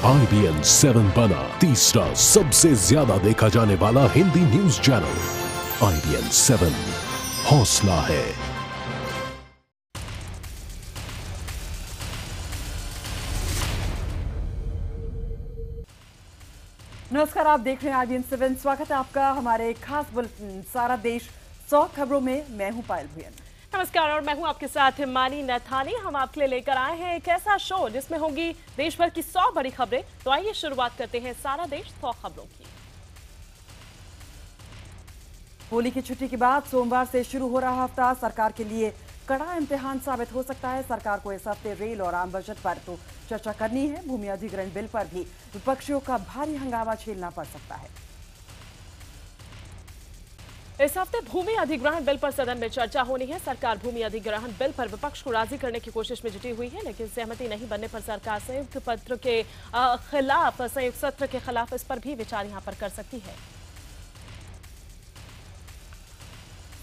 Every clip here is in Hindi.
IBN 7 बना तीसरा सबसे ज्यादा देखा जाने वाला हिंदी न्यूज चैनल। IBN 7 हौसला है। नमस्कार, आप देख रहे हैं IBN 7। स्वागत है आपका हमारे खास बुलेटिन सारा देश 100 खबरों में। मैं हूं पायल भुयन। नमस्कार, और मैं हूं आपके साथ हिमानी नथानी। हम आपके लिए लेकर आए हैं एक ऐसा शो जिसमें होंगी देश भर की 100 बड़ी खबरें। तो आइए शुरुआत करते हैं सारा देश 100 खबरों की। होली की छुट्टी के बाद सोमवार से शुरू हो रहा हफ्ता सरकार के लिए कड़ा इम्तिहान साबित हो सकता है। सरकार को इस हफ्ते रेल और आम बजट पर तो चर्चा करनी है। भूमि अधिग्रहण बिल पर भी विपक्षियों का भारी हंगामा झेलना पड़ सकता है। इस हफ्ते भूमि अधिग्रहण बिल पर सदन में चर्चा होनी है। सरकार भूमि अधिग्रहण बिल पर विपक्ष को राजी करने की कोशिश में जुटी हुई है, लेकिन सहमति नहीं बनने पर सरकार संयुक्त सत्र के खिलाफ इस पर भी विचार यहां पर कर सकती है।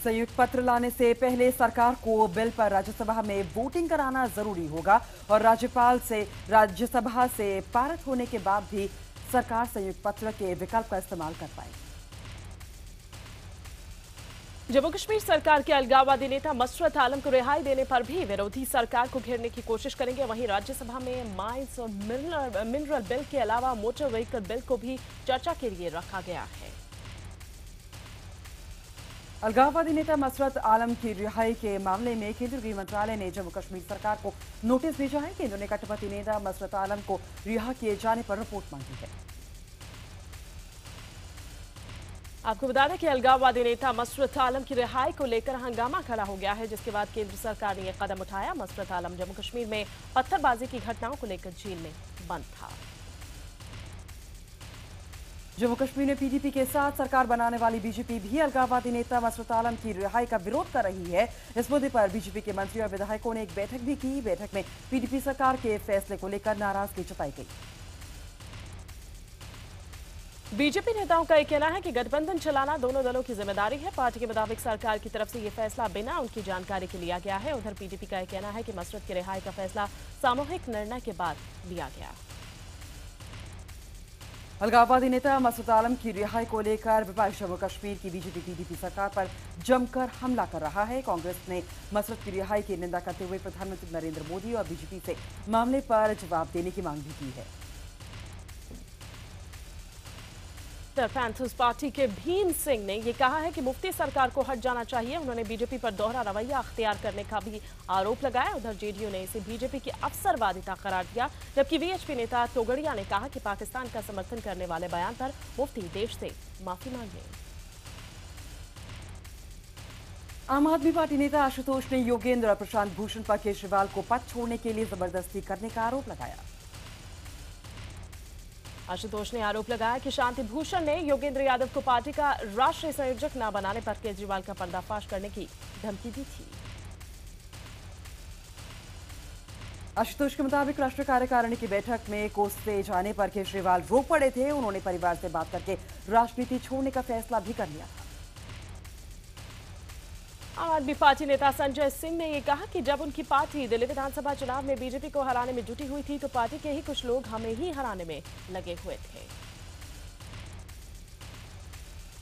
संयुक्त पत्र लाने से पहले सरकार को बिल पर राज्यसभा में वोटिंग कराना जरूरी होगा और राज्यपाल से राज्यसभा से पारित होने के बाद भी सरकार संयुक्त पत्र के विकल्प का इस्तेमाल कर पाएगी। जम्मू कश्मीर सरकार के अलगाववादी नेता मसरत आलम को रिहाई देने पर भी विरोधी सरकार को घेरने की कोशिश करेंगे। वहीं राज्यसभा में माइंस और मिनरल बिल के अलावा मोटर व्हीकल बिल को भी चर्चा के लिए रखा गया है। अलगाववादी नेता मसरत आलम की रिहाई के मामले में केंद्रीय गृह मंत्रालय ने जम्मू कश्मीर सरकार को नोटिस भेजा है। केंद्र ने कट्टरपंथी नेता मसरत आलम को रिहा किए जाने पर रिपोर्ट मांगी है। आपको बता दें कि अलगाववादी नेता मसरत आलम की रिहाई को लेकर हंगामा खड़ा हो गया है, जिसके बाद केंद्र सरकार ने यह कदम उठाया। मसरत आलम जम्मू कश्मीर में पत्थरबाजी की घटनाओं को लेकर जेल में बंद था। जम्मू कश्मीर में पीडीपी के साथ सरकार बनाने वाली बीजेपी भी अलगाववादी नेता मसरत आलम की रिहाई का विरोध कर रही है। इस मुद्दे पर बीजेपी के मंत्री और विधायकों ने एक बैठक भी की। बैठक में पीडीपी सरकार के फैसले को लेकर नाराजगी जताई गई। बीजेपी नेताओं का यह कहना है कि गठबंधन चलाना दोनों दलों की जिम्मेदारी है। पार्टी के मुताबिक सरकार की तरफ से यह फैसला बिना उनकी जानकारी के लिया गया है। उधर पीडीपी का यह कहना है कि मसरत की रिहाई का फैसला सामूहिक निर्णय के बाद लिया गया। अलगाववादी नेता मसरत आलम की रिहाई को लेकर विपक्ष जम्मू कश्मीर की बीजेपी पीडीपी सरकार पर जमकर हमला कर रहा है। कांग्रेस ने मसरत की रिहाई की निंदा करते हुए प्रधानमंत्री नरेंद्र मोदी और बीजेपी से मामले पर जवाब देने की मांग भी की है। पैंथर्स पार्टी के भीम सिंह ने यह कहा है कि मुफ्ती सरकार को हट जाना चाहिए। उन्होंने बीजेपी पर दोहरा रवैया अख्तियार करने का भी आरोप लगाया। उधर जेडीयू ने इसे बीजेपी की अवसरवादिता करार दिया, जबकि वीएचपी नेता तोगड़िया ने कहा कि पाकिस्तान का समर्थन करने वाले बयान पर मुफ्ती देश से माफी मांगे। आम आदमी पार्टी नेता आशुतोष ने योगेंद्र और प्रशांत भूषण पर केजरीवाल को पद छोड़ने के लिए जबरदस्ती करने का आरोप लगाया। आशुतोष ने आरोप लगाया कि शांति भूषण ने योगेंद्र यादव को पार्टी का राष्ट्रीय संयोजक न बनाने पर केजरीवाल का पर्दाफाश करने की धमकी दी थी। आशुतोष के मुताबिक राष्ट्रीय कार्यकारिणी की बैठक में कोसते जाने पर केजरीवाल रो पड़े थे। उन्होंने परिवार से बात करके राजनीति छोड़ने का फैसला भी कर लिया था। आम आदमी पार्टी नेता संजय सिंह ने यह कहा कि जब उनकी पार्टी दिल्ली विधानसभा चुनाव में बीजेपी को हराने में जुटी हुई थी तो पार्टी के ही कुछ लोग हमें ही हराने में लगे हुए थे।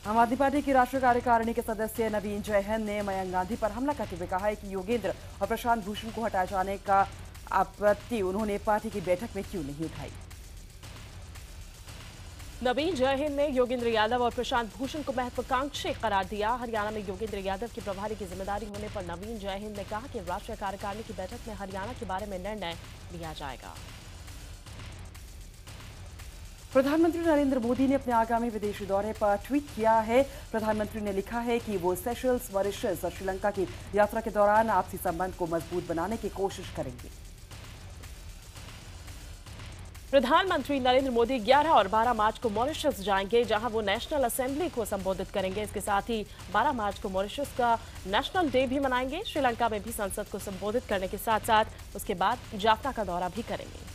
आम आदमी पार्टी की राष्ट्रीय कार्यकारिणी के सदस्य नवीन जयहिंद ने मयंक गांधी पर हमला करते हुए कहा है कि योगेंद्र और प्रशांत भूषण को हटाए जाने का आपत्ति उन्होंने पार्टी की बैठक में क्यों नहीं उठाई। नवीन जयहिंद ने योगेंद्र यादव और प्रशांत भूषण को महत्वाकांक्षी करार दिया। हरियाणा में योगेंद्र यादव की प्रभारी की जिम्मेदारी होने पर नवीन जयहिंद ने कहा कि राष्ट्रीय कार्यकारिणी की बैठक में हरियाणा के बारे में निर्णय लिया जाएगा। प्रधानमंत्री नरेंद्र मोदी ने अपने आगामी विदेशी दौरे पर ट्वीट किया है। प्रधानमंत्री ने लिखा है कि वो सेशल्स, मॉरिशस और श्रीलंका की यात्रा के दौरान आपसी संबंध को मजबूत बनाने की कोशिश करेंगे। प्रधानमंत्री नरेंद्र मोदी 11 और 12 मार्च को मॉरिशस जाएंगे, जहां वो नेशनल असेंबली को संबोधित करेंगे। इसके साथ ही 12 मार्च को मॉरिशस का नेशनल डे भी मनाएंगे। श्रीलंका में भी संसद को संबोधित करने के साथ साथ उसके बाद जाफना का दौरा भी करेंगे।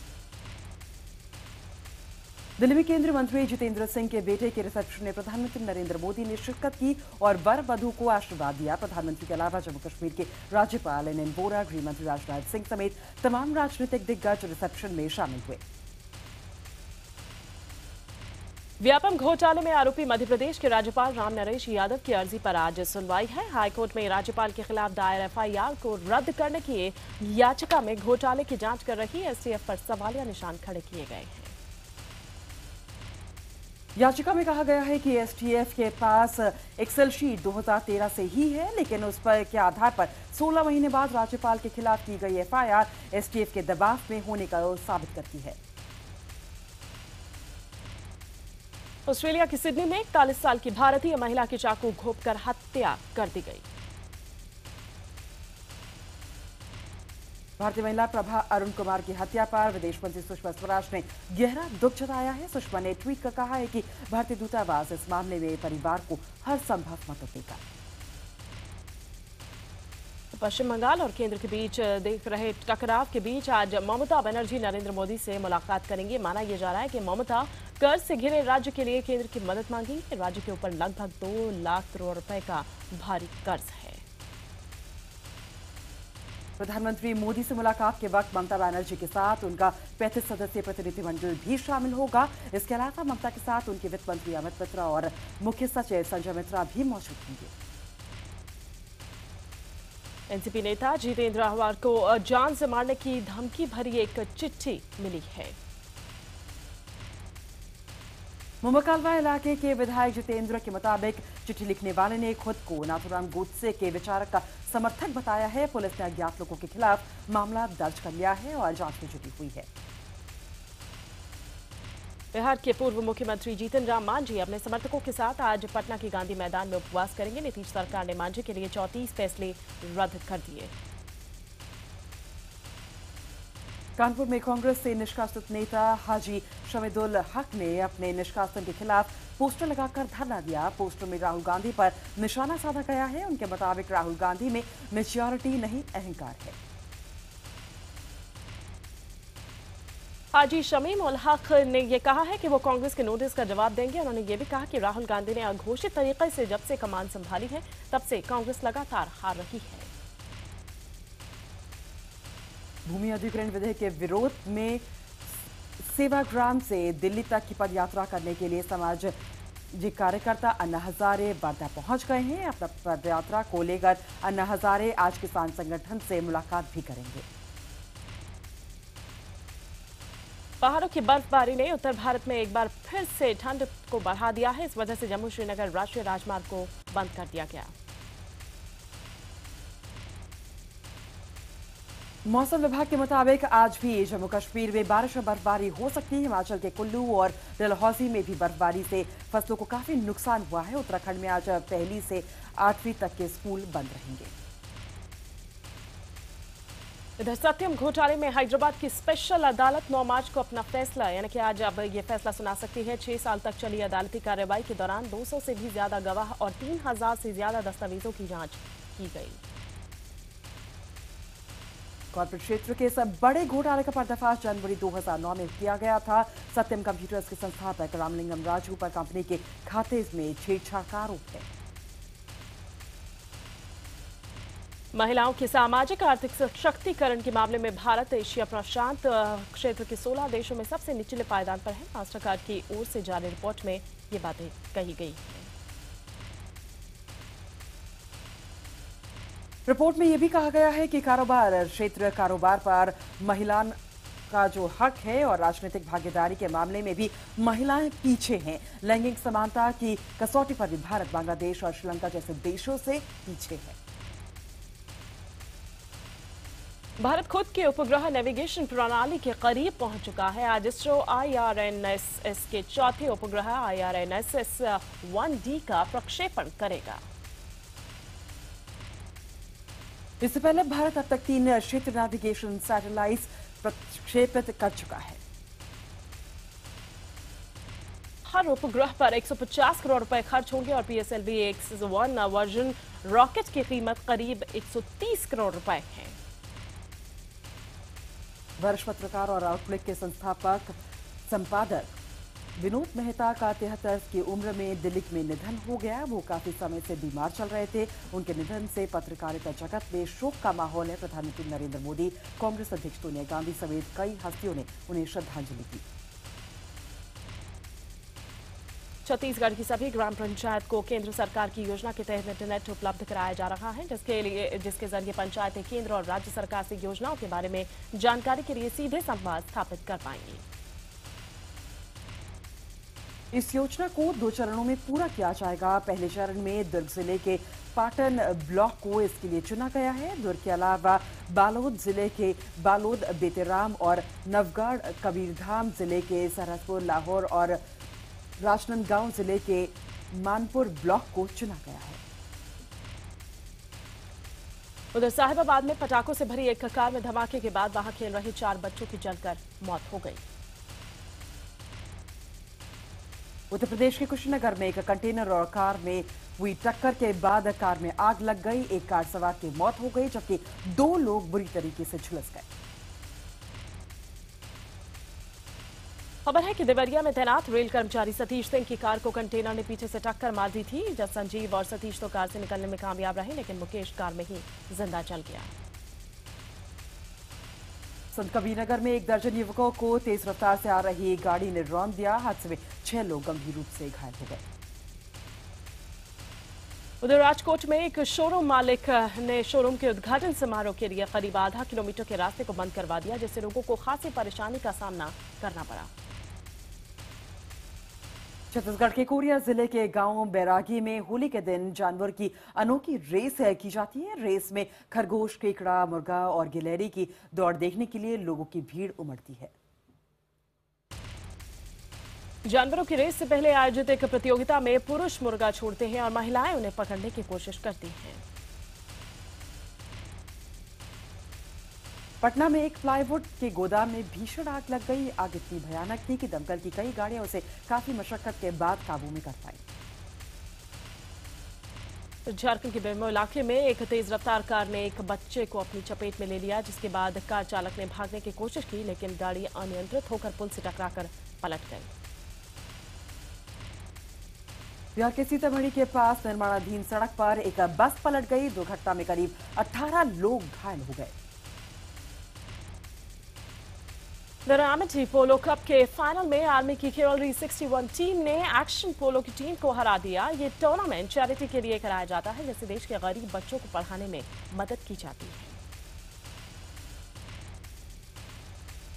दिल्ली में केंद्रीय मंत्री जितेंद्र सिंह के बेटे के रिसेप्शन में प्रधानमंत्री नरेंद्र मोदी ने शिरकत की और वर वधू को आशीर्वाद दिया। प्रधानमंत्री के अलावा जम्मू कश्मीर के राज्यपाल एनएन वोरा, गृह मंत्री राजनाथ सिंह समेत तमाम राजनीतिक दिग्गज रिसेप्शन में शामिल हुए। व्यापम घोटाले में आरोपी मध्य प्रदेश के राज्यपाल राम नरेश यादव की अर्जी पर आज सुनवाई है। हाईकोर्ट में राज्यपाल के खिलाफ दायर एफआईआर को रद्द करने की याचिका में घोटाले की जांच कर रही एसटीएफ पर सवालिया निशान खड़े किए गए हैं। याचिका में कहा गया है कि एसटीएफ के पास एक्सेल शीट 2013 से ही है, लेकिन उस पर के आधार पर 16 महीने बाद राज्यपाल के खिलाफ की गई एफआईआर एसटीएफ के दबाव में होने का साबित करती है। ऑस्ट्रेलिया की सिडनी में 41 साल की भारतीय महिला की चाकू घोंपकर हत्या कर दी गई। भारतीय महिला प्रभा अरुण कुमार की हत्या पर विदेश मंत्री सुषमा स्वराज ने गहरा दुख जताया है। सुषमा ने ट्वीट कर कहा है कि भारतीय दूतावास इस मामले में परिवार को हर संभव मदद देगा। पश्चिम बंगाल और केंद्र के बीच देख रहे टकराव के बीच आज ममता बनर्जी नरेंद्र मोदी से मुलाकात करेंगे। माना यह जा रहा है कि ममता कर्ज से घिरे राज्य के लिए केंद्र की मदद मांगी। राज्य के ऊपर लगभग 2 लाख करोड़ रुपए का भारी कर्ज है। प्रधानमंत्री मोदी से मुलाकात के वक्त ममता बनर्जी के साथ उनका 35 सदस्यीय प्रतिनिधिमंडल भी शामिल होगा। इसके अलावा ममता के साथ उनके वित्त मंत्री अमित मित्रा और मुख्य सचिव संजय मित्रा भी मौजूद होंगे। एनसीपी नेता जितेंद्र अहवार को जान से मारने की धमकी भरी एक चिट्ठी मिली है। मुमकालवा इलाके के विधायक जितेंद्र के मुताबिक चिट्ठी लिखने वाले ने खुद को नाथुराम गोडसे के विचारक का समर्थक बताया है। पुलिस ने अज्ञात लोगों के खिलाफ मामला दर्ज कर लिया है और जांच में जुटी हुई है। बिहार के पूर्व मुख्यमंत्री जीतन राम मांझी अपने समर्थकों के साथ आज पटना के गांधी मैदान में उपवास करेंगे। नीतीश सरकार ने मांझी के लिए 34 फैसले रद्द कर दिए। कानपुर में कांग्रेस से निष्कासित नेता हाजी शमीदुल हक ने अपने निष्कासन के खिलाफ पोस्टर लगाकर धरना दिया। पोस्टर में राहुल गांधी पर निशाना साधा गया है। उनके मुताबिक राहुल गांधी में मेच्योरिटी नहीं, अहंकार है। हाजी शमीम उल हक ने यह कहा है कि वो कांग्रेस के नोटिस का जवाब देंगे। उन्होंने ये भी कहा कि राहुल गांधी ने अघोषित तरीके से जब से कमान संभाली है तब से कांग्रेस लगातार हार रही है। भूमि अधिग्रहण विधेयक के विरोध में सेवाग्राम से दिल्ली तक की पदयात्रा करने के लिए सामाजिक कार्यकर्ता अन्ना हजारे वर्धा पहुंच गए हैं। अपना पदयात्रा को लेकर अन्ना हजारे आज किसान संगठन से मुलाकात भी करेंगे। पहाड़ों की बर्फबारी ने उत्तर भारत में एक बार फिर से ठंड को बढ़ा दिया है। इस वजह से जम्मू श्रीनगर राष्ट्रीय राजमार्ग को बंद कर दिया गया। मौसम विभाग के मुताबिक आज भी जम्मू कश्मीर में बारिश और बर्फबारी हो सकती है। हिमाचल के कुल्लू और डलहौजी में भी बर्फबारी से फसलों को काफी नुकसान हुआ है। उत्तराखंड में आज 1 से 8वीं तक के स्कूल बंद रहेंगे। इधर सत्यम घोटाले में हैदराबाद की स्पेशल अदालत 9 मार्च को अपना फैसला यानी कि आज अब ये फैसला सुना सकती है। 6 साल तक चली अदालती कार्रवाई के दौरान 200 से भी ज्यादा गवाह और 3000 से ज्यादा दस्तावेजों की जांच की गई। कॉर्पोरेट क्षेत्र के इस बड़े घोटाले का पर्दाफाश जनवरी 2009 में किया गया था। सत्यम कंप्यूटर्स के संस्थापक रामलिंगम राजू पर कंपनी के खाते में छेड़छाड़ का आरोप है। महिलाओं के सामाजिक आर्थिक सशक्तिकरण के मामले में भारत एशिया प्रशांत क्षेत्र के 16 देशों में सबसे निचले पायदान पर है। मास्टरकार्ड की ओर से जारी रिपोर्ट में ये बातें कही गई हैं। रिपोर्ट में यह भी कहा गया है कि कारोबार क्षेत्र कारोबार पर महिला का जो हक है और राजनीतिक भागीदारी के मामले में भी महिलाएं पीछे हैं। लैंगिक समानता की कसौटी पर भी भारत बांग्लादेश और श्रीलंका जैसे देशों से पीछे है। भारत खुद के उपग्रह नेविगेशन प्रणाली के करीब पहुंच चुका है। आज इसरो IRNSS के चौथे उपग्रह IRNSS-1D का प्रक्षेपण करेगा। इससे पहले भारत अब तक 3 क्षेत्र नेविगेशन सैटेलाइट प्रक्षेपित कर चुका है। हर उपग्रह पर 150 करोड़ रुपए खर्च होंगे और PSLV X1 वर्जन रॉकेट की कीमत करीब 130 करोड़ रुपए है। वरिष्ठ पत्रकार और आउटलुक के संस्थापक संपादक विनोद मेहता का 73 की उम्र में दिल्ली में निधन हो गया। वो काफी समय से बीमार चल रहे थे। उनके निधन से पत्रकारिता जगत में शोक का माहौल है। प्रधानमंत्री नरेंद्र मोदी, कांग्रेस अध्यक्ष सोनिया गांधी समेत कई हस्तियों ने उन्हें श्रद्धांजलि दी। छत्तीसगढ़ की सभी ग्राम पंचायत को केंद्र सरकार की योजना के तहत इंटरनेट उपलब्ध कराया जा रहा है, जिसके जरिए पंचायतें केंद्र और राज्य सरकार से योजनाओं के बारे में जानकारी के लिए सीधे संवाद स्थापित कर पाएंगी। इस योजना को 2 चरणों में पूरा किया जाएगा। पहले चरण में दुर्ग जिले के पाटन ब्लॉक को इसके लिए चुना गया है। दुर्ग के अलावा बालोद जिले के बालोद, बेतेराम और नवगढ़, कबीरधाम जिले के सरहदपुर, लाहौर और राजनांदगांव जिले के मानपुर ब्लॉक को चुना गया है। उधर साहिबाबाद में पटाखों से भरी एक कार में धमाके के बाद वहां खेल रहे 4 बच्चों की जलकर मौत हो गई। उत्तर प्रदेश के कुशीनगर में एक कंटेनर और कार में हुई टक्कर के बाद कार में आग लग गई। एक कार सवार की मौत हो गई, जबकि 2 लोग बुरी तरीके से झुलस गए। खबर है कि देवरिया में तैनात रेल कर्मचारी सतीश सिंह की कार को कंटेनर ने पीछे से टक्कर मार दी थी। जब संजीव और सतीश तो कार से निकलने में कामयाब रहे, लेकिन मुकेश कार में ही जिंदा जल गया। संत कबीरनगर में 1 दर्जन युवकों को तेज रफ्तार से आ रही गाड़ी ने रौंद दिया। हादसे में 6 लोग गंभीर रूप से घायल हो गए। उधर राजकोट में एक शोरूम मालिक ने शोरूम के उद्घाटन समारोह के लिए करीब आधा किलोमीटर के रास्ते को बंद करवा दिया, जिससे लोगों को खासी परेशानी का सामना करना पड़ा। छत्तीसगढ़ के कोरिया जिले के गांव बैरागी में होली के दिन जानवर की अनोखी रेस की जाती है। रेस में खरगोश, केकड़ा, मुर्गा और गिलहरी की दौड़ देखने के लिए लोगों की भीड़ उमड़ती है। जानवरों की रेस से पहले आयोजित एक प्रतियोगिता में पुरुष मुर्गा छोड़ते हैं और महिलाएं उन्हें पकड़ने की कोशिश करती हैं। पटना में एक प्लाईवुड के गोदाम में भीषण आग लग गई। आग इतनी भयानक थी कि दमकल की कई गाड़ियां उसे काफी मशक्कत के बाद काबू में कर पाई। झारखंड के बेरमो इलाके में एक तेज रफ्तार कार ने एक बच्चे को अपनी चपेट में ले लिया, जिसके बाद कार चालक ने भागने की कोशिश की, लेकिन गाड़ी अनियंत्रित होकर पुल से टकराकर पलट गई। बिहार के सीतामढ़ी के पास निर्माणाधीन सड़क पर एक बस पलट गई। दुर्घटना में करीब 18 लोग घायल हो गए। अमेठी पोलो कप के फाइनल में आर्मी की केवलरी 61 टीम ने एक्शन पोलो की टीम को हरा दिया। ये टूर्नामेंट चैरिटी के लिए कराया जाता है, जिससे देश के गरीब बच्चों को पढ़ाने में मदद की जाती है।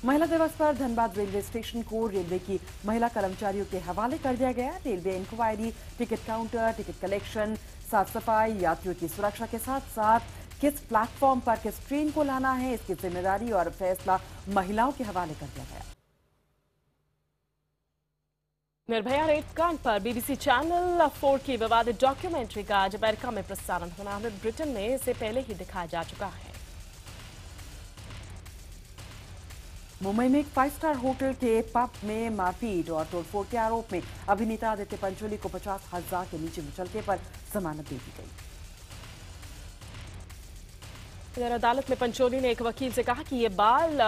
महिला दिवस पर धनबाद रेलवे स्टेशन को रेलवे की महिला कर्मचारियों के हवाले कर दिया गया। Railway inquiry, ticket counter, ticket collection, साफ सफाई, यात्रियों की सुरक्षा के साथ साथ किस प्लेटफॉर्म पर किस ट्रेन को लाना है, इसकी जिम्मेदारी और फैसला महिलाओं के हवाले कर दिया गया। निर्भया रेप कांड पर बीबीसी चैनल 4 की विवादित डॉक्यूमेंट्री का आज अमेरिका में प्रसारण होना है। ब्रिटेन में इसे पहले ही दिखाया जा चुका है। मुंबई में एक 5 स्टार होटल के पब में मारपीट और तोड़फोड़ के आरोप में अभिनेता आदित्य पंचोली को 50,000 के नीचे मुचलके पर जमानत दे दी गई। इधर अदालत में पंचोली ने एक वकील से कहा कि ये बाल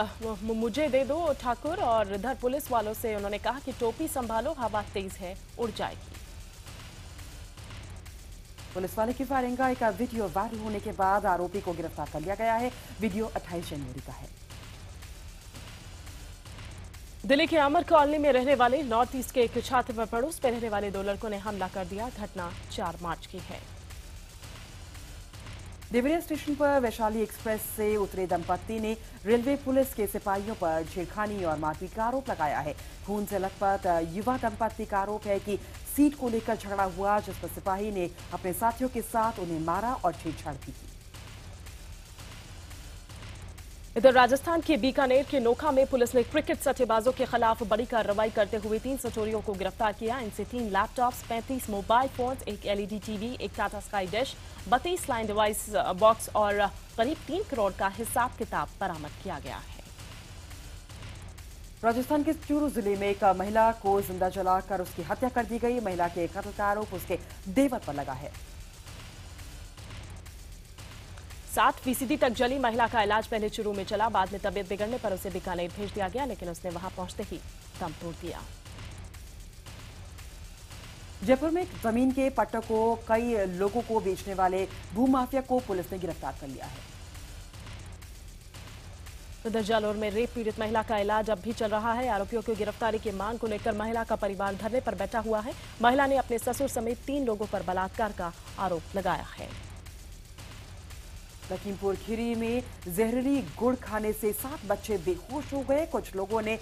मुझे दे दो ठाकुर, और इधर पुलिस वालों से उन्होंने कहा कि टोपी संभालो, हवा तेज है, उड़ जाएगी। पुलिस वाले की फायरिंग का एक वीडियो वायरल होने के बाद आरोपी को गिरफ्तार कर लिया गया है। वीडियो 28 जनवरी का है। दिल्ली के अमर कॉलोनी में रहने वाले नॉर्थ ईस्ट के एक छात्र पर पड़ोस में रहने वाले 2 लड़कों ने हमला कर दिया। घटना 4 मार्च की है। देवरिया स्टेशन पर वैशाली एक्सप्रेस से उतरे दंपत्ति ने रेलवे पुलिस के सिपाहियों पर छेड़खानी और मारपीट का आरोप लगाया है। खून से लथपथ युवा दंपत्ति का आरोप है कि सीट को लेकर झगड़ा हुआ, जिस पर सिपाही ने अपने साथियों के साथ उन्हें मारा और छेड़छाड़ भी की। इधर राजस्थान के बीकानेर के नोखा में पुलिस ने क्रिकेट सट्टेबाजों के खिलाफ बड़ी कार्रवाई करते हुए 300 चोरियों को गिरफ्तार किया। इनसे 3 लैपटॉप्स, 35 मोबाइल फोन्स, एक एलईडी टीवी, एक Tata sky dish, 32 line device box और करीब 3 करोड़ का हिसाब किताब बरामद किया गया है। राजस्थान के चूरू जिले में एक महिला को जिंदा जलाकर उसकी हत्या कर दी गई। महिला के कत्ल का आरोप उसके देवर पर लगा है। 7% तक जली महिला का इलाज पहले चूरू में चला, बाद में तबीयत बिगड़ने पर उसे बीकानेर भेज दिया गया, लेकिन उसने वहां पहुंचते ही दम तोड़ दिया। जयपुर में जमीन के पट्टों को कई लोगों को बेचने वाले भूमाफिया को पुलिस ने गिरफ्तार कर लिया है। उधर जालोर में रेप पीड़ित महिला का इलाज अब भी चल रहा है। आरोपियों की गिरफ्तारी की मांग को लेकर महिला का परिवार धरने पर बैठा हुआ है। महिला ने अपने ससुर समेत 3 लोगों पर बलात्कार का आरोप लगाया है। लखीमपुर खीरी में जहरीली गुड़ खाने से 7 बच्चे बेहोश हो गए। कुछ लोगों ने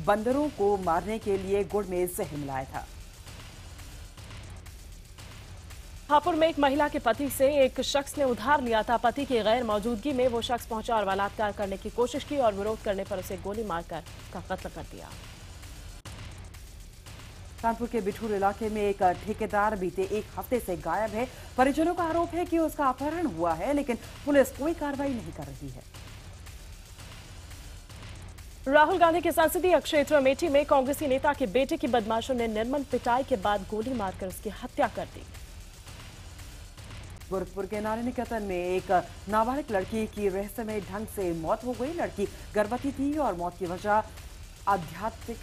बंदरों को मारने के लिए गुड़ में जहर मिलाया था। हापुड़ में एक महिला के पति से एक शख्स ने उधार लिया था। पति की गैर मौजूदगी में वो शख्स पहुंचा और बलात्कार करने की कोशिश की और विरोध करने पर उसे गोली मारकर उसका कत्ल कर दिया। कानपुर के बिठूर इलाके में एक ठेकेदार बीते 1 हफ्ते से गायब है। परिजनों का आरोप है कि उसका अपहरण हुआ है, लेकिन पुलिस कोई कार्रवाई नहीं कर रही है। राहुल गांधी के संसदीय क्षेत्र अमेठी में कांग्रेसी नेता के बेटे की बदमाशों ने निर्मम पिटाई के बाद गोली मारकर उसकी हत्या कर दी। गोरखपुर के नारी निकेतन में एक नाबालिग लड़की की रहस्यमय ढंग से मौत हो गई। लड़की गर्भवती थी और मौत की वजह आध्यात्मिक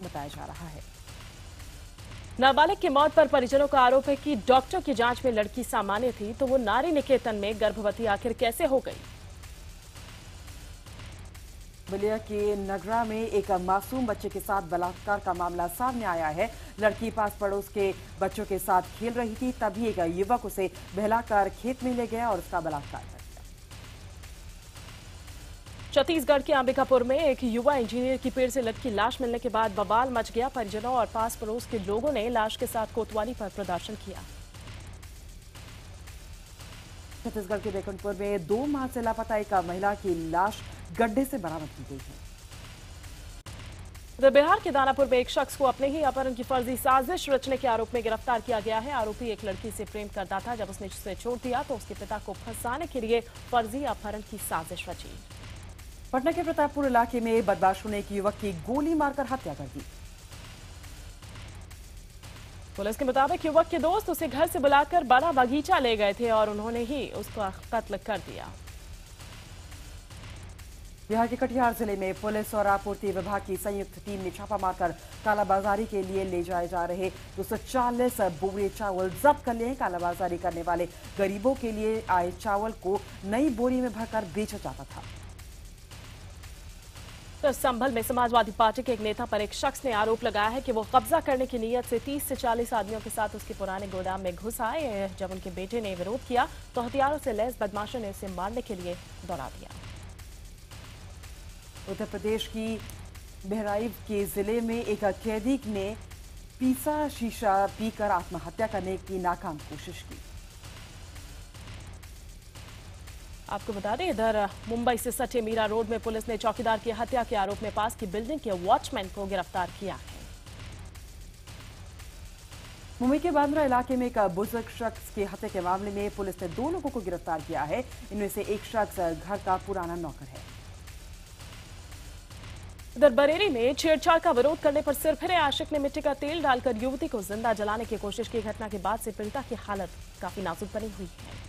बताया जा रहा है। नाबालिग की मौत पर परिजनों का आरोप है कि डॉक्टर की जांच में लड़की सामान्य थी, तो वो नारी निकेतन में गर्भवती आखिर कैसे हो गई। बलिया के नगरा में एक मासूम बच्चे के साथ बलात्कार का मामला सामने आया है। लड़की पास पड़ोस के बच्चों के साथ खेल रही थी, तभी एक युवक उसे बहलाकर खेत में ले गया और उसका बलात्कार कर दिया। छत्तीसगढ़ के अंबिकापुर में एक युवा इंजीनियर की पेड़ से लटकी लाश मिलने के बाद बवाल मच गया। परिजनों और पास पड़ोस के लोगों ने लाश के साथ कोतवाली पर प्रदर्शन किया। छत्तीसगढ़ के बेकुंठपुर में 2 माह से लापता एक महिला की लाश गड्ढे से बरामद की गई है। उधर बिहार के दानापुर में एक शख्स को अपने ही अपहरण की फर्जी साजिश रचने के आरोप में गिरफ्तार किया गया है। आरोपी एक लड़की से प्रेम करता था। जब उसने उसे छोड़ दिया तो उसके पिता को फंसाने के लिए फर्जी अपहरण की साजिश रची। पटना के प्रतापपुर इलाके में बदमाशों ने एक युवक की गोली मारकर हत्या कर दी। पुलिस के मुताबिक युवक के दोस्त उसे घर से बुलाकर बड़ा बगीचा ले गए थे और उन्होंने ही उसका कत्ल कर दिया। बिहार के कटिहार जिले में पुलिस और आपूर्ति विभाग की संयुक्त टीम ने छापा मारकर कालाबाजारी के लिए ले जाए जा रहे 240 बोरे चावल जब्त कर लिए हैं। कालाबाजारी करने वाले गरीबों के लिए आए चावल को नई बोरी में भरकर बेचा जाता था। तो संभल में समाजवादी पार्टी के एक नेता पर एक शख्स ने आरोप लगाया है कि वो कब्जा करने की नीयत से 30 से 40 आदमियों के साथ उसके पुराने गोदाम में घुस आए। जब उनके बेटे ने विरोध किया तो हथियारों से लैस बदमाशों ने उसे मारने के लिए दौड़ा दिया। उत्तर प्रदेश की बहराइच के जिले में एक कैदी ने पीसा शीशा पीकर आत्महत्या करने की नाकाम कोशिश की। आपको बता दें, इधर मुंबई से सटे मीरा रोड में पुलिस ने चौकीदार की हत्या के आरोप में पास की बिल्डिंग के वॉचमैन को गिरफ्तार किया है। मुंबई के बांद्रा इलाके में एक बुजुर्ग शख्स की हत्या के मामले में पुलिस ने 2 लोगों को गिरफ्तार किया है। इनमें से एक शख्स घर का पुराना नौकर है। इधर बरेली में छेड़छाड़ का विरोध करने पर सिरफिरे आशिक ने मिट्टी का तेल डालकर युवती को जिंदा जलाने की कोशिश की। घटना के बाद से पीड़िता की हालत काफी नाजुक बनी हुई है।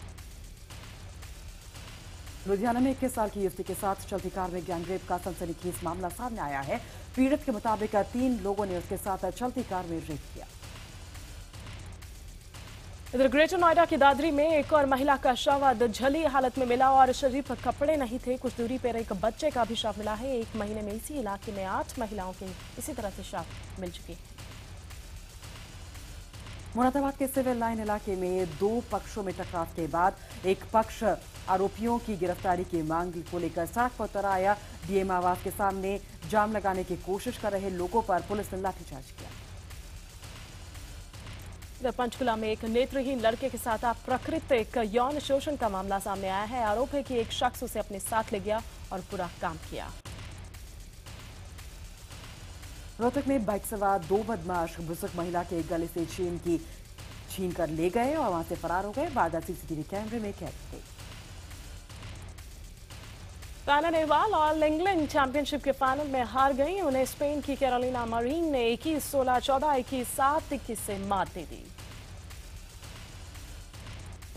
लुधियाना में 21 साल की युवती के साथ चलती कार में गैंगरेप का सनसनीखेज मामला सामने आया है। पीड़ित के मुताबिक 3 लोगों ने उसके साथ चलती कार में रेप किया। इधर ग्रेटर नोएडा की दादरी में एक और महिला का शव झली हालत में मिला और शरीर पर कपड़े नहीं थे। कुछ दूरी पर एक बच्चे का भी शव मिला है। 1 महीने में इसी इलाके में 8 महिलाओं के इसी तरह से शव मिल चुके हैं। मुरादाबाद के सिविल लाइन इलाके में 2 पक्षों में टकराव के बाद एक पक्ष आरोपियों की गिरफ्तारी की मांग को लेकर सड़क पर उतर आया। डीएम आवास के सामने जाम लगाने की कोशिश कर रहे लोगों पर पुलिस ने लाठीचार्ज किया। इधर पंचकुला में एक नेत्रहीन लड़के के साथ अप्राकृतिक यौन शोषण का मामला सामने आया है। आरोप है कि एक शख्स उसे अपने साथ ले गया और पूरा काम किया। रोहतक में बाइक सवार 2 बदमाश बुजुर्ग महिला के गले से छीन कर ले गए और वहां से फरार हो गए। वारदात सीसीटीवी कैमरे में कैद हो गई। Saina Nehwal all England championship के फाइनल में हार गई। उन्हें स्पेन की कैरोलिना मरीन ने 21-16, 14, 21-7, 21 से मात दे दी।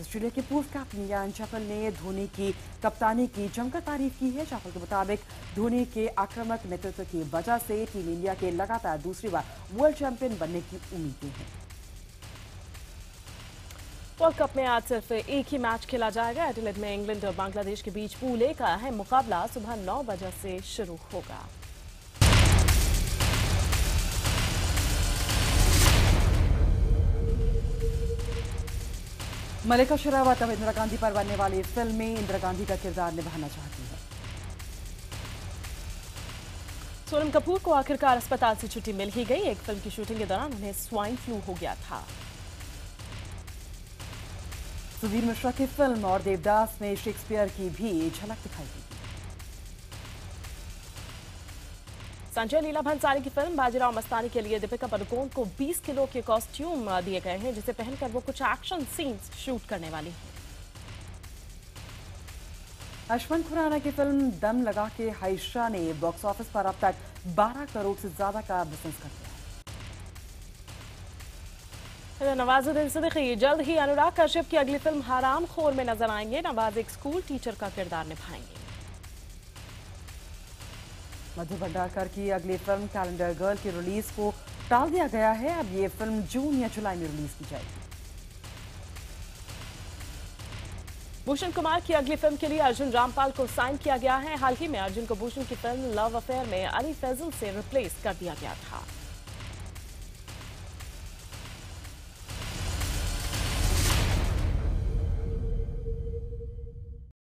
ऑस्ट्रेलिया के पूर्व कैप्टन यान चैपल ने धोनी की कप्तानी की जमकर तारीफ की है। चैपल के मुताबिक धोनी के आक्रामक नेतृत्व की वजह से टीम इंडिया के लगातार दूसरी बार वर्ल्ड चैंपियन बनने की उम्मीदें हैं। वर्ल्ड कप में आज सिर्फ एक ही मैच खेला जाएगा। एडिलेड में इंग्लैंड और बांग्लादेश के बीच पूल ए का अहम मुकाबला सुबह 9 बजे से शुरू होगा। मल्लिका शेरावत अब इंदिरा गांधी पर बनने वाली फिल्म में इंदिरा गांधी का किरदार निभाना चाहती है। सोनम कपूर को आखिरकार अस्पताल से छुट्टी मिल ही गई। एक फिल्म की शूटिंग के दौरान उन्हें स्वाइन फ्लू हो गया था। सुधीर मिश्रा की फिल्म और देवदास में शेक्सपियर की भी झलक दिखाई दी। संजय लीला भंसाली की फिल्म बाजीराव मस्तानी के लिए दीपिका पादुकोण को 20 किलो के कॉस्ट्यूम दिए गए हैं, जिसे पहनकर वो कुछ एक्शन सीन्स शूट करने वाली हैं। यशवंत खुराना की फिल्म दम लगा के हाइशा ने बॉक्स ऑफिस पर अब तक 12 करोड़ से ज्यादा का बिजनेस कर दिया है। नवाजुद्दीन सिद्दीकी जल्द ही अनुराग कश्यप की अगली फिल्म हराम खोर में नजर आएंगे। नवाज एक स्कूल टीचर का किरदार निभाएंगे। मधु भंडारकर की अगली फिल्म कैलेंडर गर्ल की रिलीज को टाल दिया गया है। अब ये फिल्म जून या जुलाई में रिलीज की जाएगी। भूषण कुमार की अगली फिल्म के लिए अर्जुन रामपाल को साइन किया गया है। हाल ही में अर्जुन को भूषण की फिल्म लव अफेयर में अली फैजल से रिप्लेस कर दिया गया था।